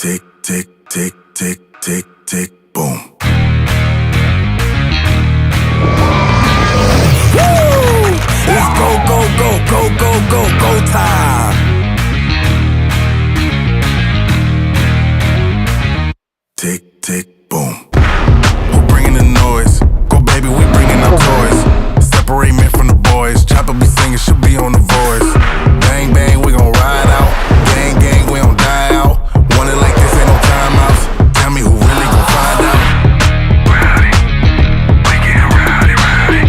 Tick, tick, tick, tick, tick, tick, boom. Woo! It's go, go, go, go, go, go, go time. Tick, tick, boom. Who bringing the noise? Go baby, we bringing our toys. Separate men from the boys. Chopper be singing, she'll be on the voice. Bang, bang, we gon' ride out. Gang, gang, we don't die out. Want it like this, ain't no timeouts. Tell me who really gon' find out. Rowdy, we get rowdy, rowdy.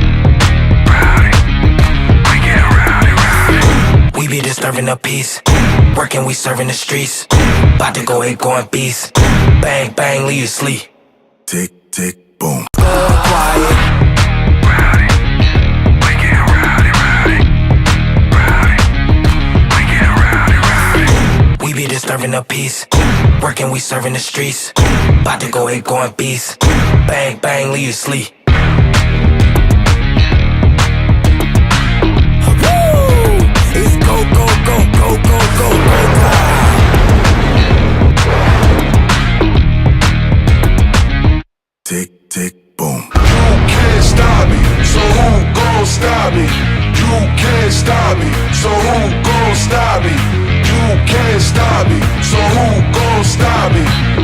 Rowdy, we get rowdy, rowdy. We be disturbing the peace. Working, we serving the streets. About to go hit, going beast. Bang, bang, leave you sleep. Tick, tick, boom. Going quiet. Rowdy, we get rowdy, rowdy. Rowdy, we get rowdy, rowdy. We be disturbing the peace. Working, we serving the streets. About to go hit, going beast. Bang, bang, leave you sleep. Woo! It's go, go, go, go, go, go, go time. Tick, tick, boom. You can't stop me, so who gon' stop me? You can't stop me, so who gon' stop me? You can't stop me, so who gon' stop me?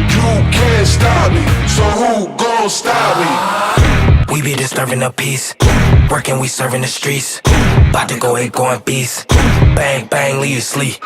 You can't stop me, so who gon' stop me? We be disturbing the peace. Working, we serving the streets. About to go hit, going beast. Bang, bang, leave you sleep.